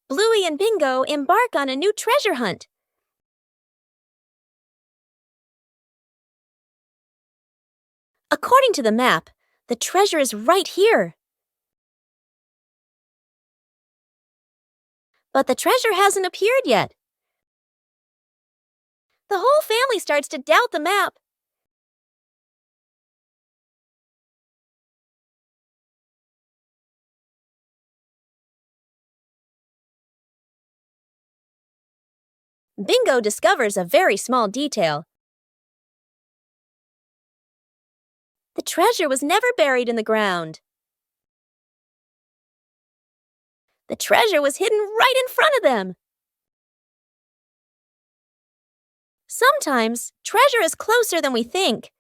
Bluey and Bingo embark on a new treasure hunt. According to the map, the treasure is right here. But the treasure hasn't appeared yet. The whole family starts to doubt the map. Bingo discovers a very small detail. The treasure was never buried in the ground. The treasure was hidden right in front of them. Sometimes, treasure is closer than we think.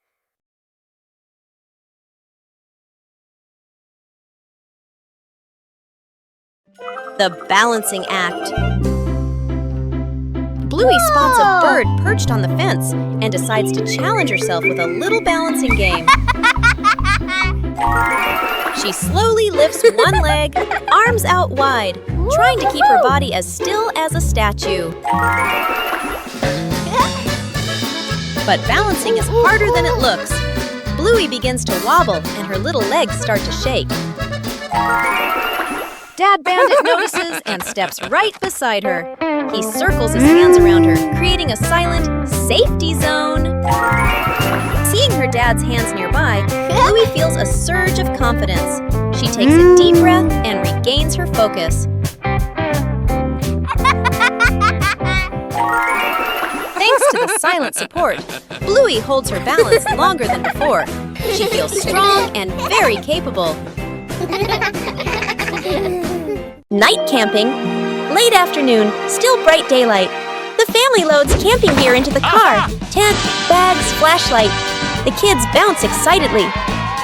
The balancing act. Bluey spots a bird perched on the fence and decides to challenge herself with a little balancing game. She slowly lifts one leg, arms out wide, trying to keep her body as still as a statue. But balancing is harder than it looks. Bluey begins to wobble and her little legs start to shake. Dad Bandit notices and steps right beside her. He circles his hands around her, creating a silent safety zone. Seeing her dad's hands nearby, Bluey feels a surge of confidence. She takes a deep breath and regains her focus. Thanks to the silent support, Bluey holds her balance longer than before. She feels strong and very capable. Night camping. Late afternoon, still bright daylight. The family loads camping gear into the car. Tent, bags, flashlight. The kids bounce excitedly.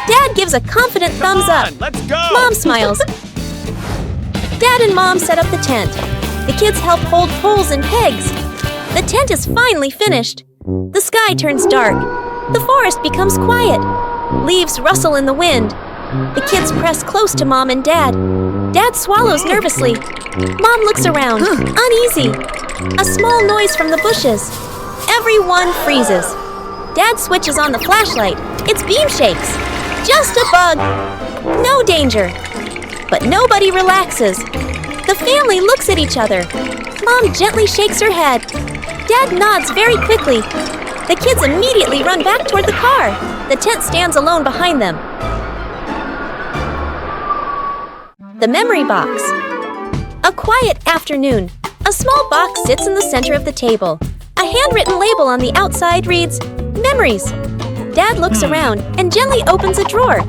Dad gives a confident thumbs up. Let's go! Mom smiles. Dad and Mom set up the tent. The kids help hold poles and pegs. The tent is finally finished. The sky turns dark. The forest becomes quiet. Leaves rustle in the wind. The kids press close to Mom and Dad. Dad swallows nervously. Mom looks around, uneasy. A small noise from the bushes. Everyone freezes. Dad switches on the flashlight. Its beam shakes. Just a bug. No danger. But nobody relaxes. The family looks at each other. Mom gently shakes her head. Dad nods very quickly. The kids immediately run back toward the car. The tent stands alone behind them. The memory box. A quiet afternoon. A small box sits in the center of the table. A handwritten label on the outside reads, Memories. Dad looks around and gently opens a drawer.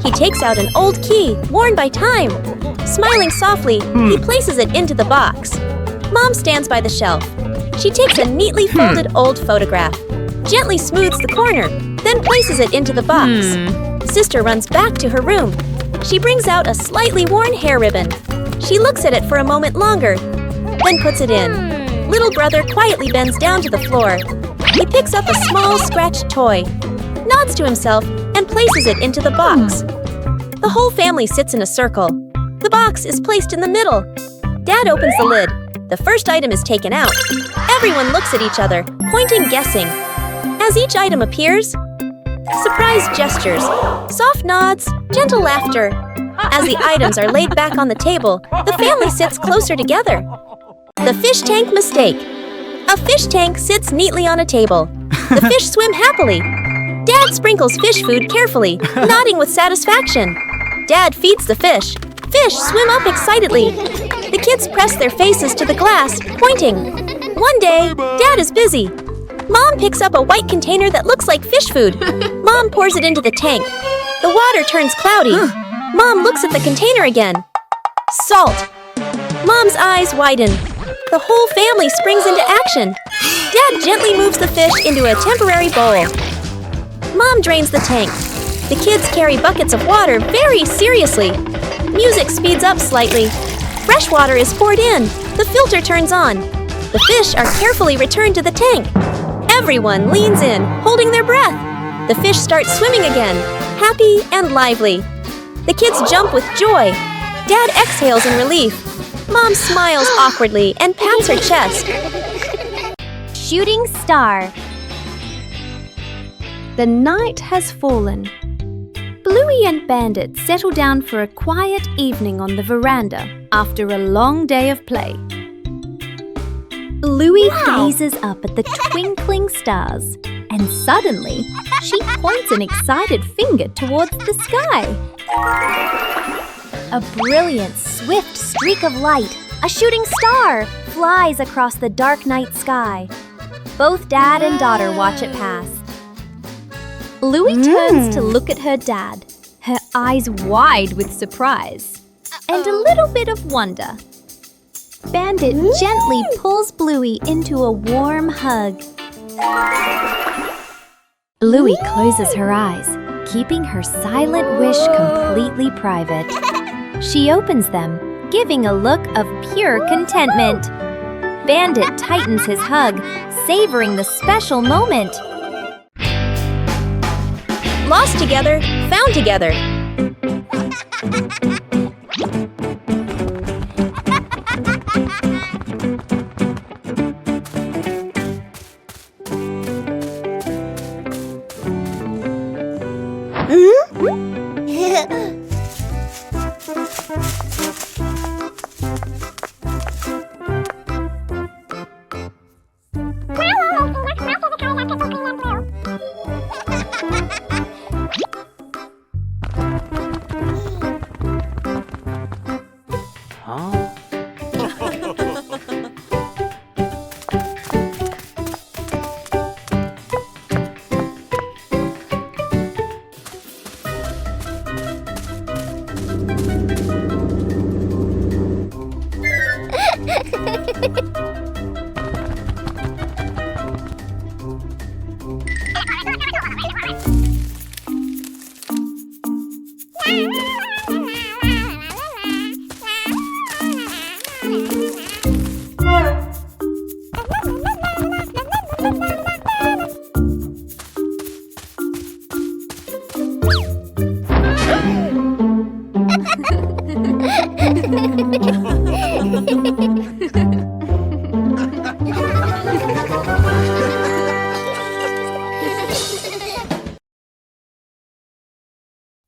He takes out an old key, worn by time. Smiling softly, he places it into the box. Mom stands by the shelf. She takes a neatly folded old photograph, gently smooths the corner, then places it into the box. Sister runs back to her room. She brings out a slightly worn hair ribbon. She looks at it for a moment longer, then puts it in. Little brother quietly bends down to the floor. He picks up a small scratched toy, nods to himself, and places it into the box. The whole family sits in a circle. The box is placed in the middle. Dad opens the lid. The first item is taken out. Everyone looks at each other, pointing, guessing. As each item appears, surprise gestures, soft nods, gentle laughter. As the items are laid back on the table, the family sits closer together. The fish tank mistake. A fish tank sits neatly on a table. The fish swim happily. Dad sprinkles fish food carefully, nodding with satisfaction. Dad feeds the fish. Fish swim up excitedly. The kids press their faces to the glass, pointing. One day, Dad is busy. Mom picks up a white container that looks like fish food. Mom pours it into the tank. The water turns cloudy. Mom looks at the container again. Salt. Mom's eyes widen. The whole family springs into action. Dad gently moves the fish into a temporary bowl. Mom drains the tank. The kids carry buckets of water very seriously. Music speeds up slightly. Fresh water is poured in. The filter turns on. The fish are carefully returned to the tank. Everyone leans in, holding their breath. The fish start swimming again, happy and lively. The kids jump with joy. Dad exhales in relief. Mom smiles awkwardly and pats her chest. Shooting star. The night has fallen. Bluey and Bandit settle down for a quiet evening on the veranda after a long day of play. Bluey gazes up at the twinkling stars, and suddenly she points an excited finger towards the sky. A brilliant, swift streak of light, a shooting star, flies across the dark night sky. Both dad and daughter watch it pass. Bluey turns to look at her dad, her eyes wide with surprise and a little bit of wonder. Bandit gently pulls Bluey into a warm hug. Bluey closes her eyes, keeping her silent wish completely private. She opens them, giving a look of pure contentment. Bandit tightens his hug, savoring the special moment. Lost together, found together.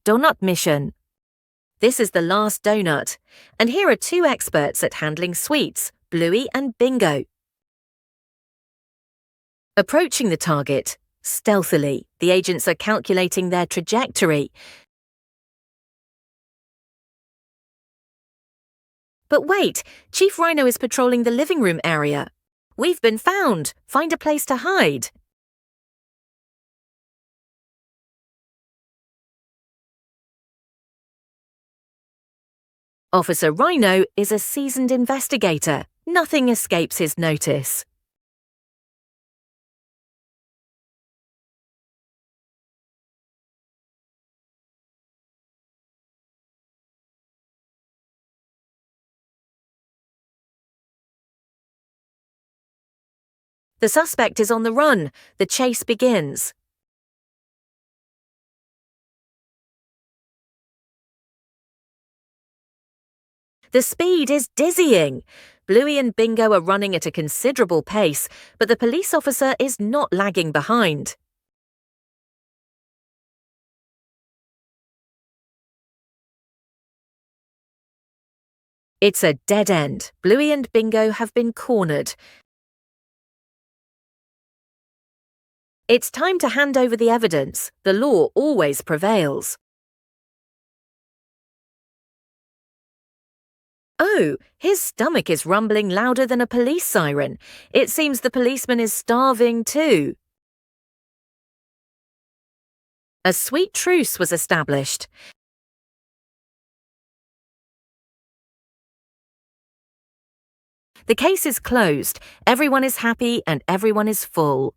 Donut mission. This is the last donut, and here are two experts at handling sweets, Bluey and Bingo. Approaching the target, stealthily, the agents are calculating their trajectory. But wait, Chief Rhino is patrolling the living room area. We've been found. Find a place to hide. Officer Rhino is a seasoned investigator. Nothing escapes his notice. The suspect is on the run. The chase begins. The speed is dizzying. Bluey and Bingo are running at a considerable pace, but the police officer is not lagging behind. It's a dead end. Bluey and Bingo have been cornered. It's time to hand over the evidence. The law always prevails. Oh, his stomach is rumbling louder than a police siren. It seems the policeman is starving too. A sweet truce was established. The case is closed. Everyone is happy and everyone is full.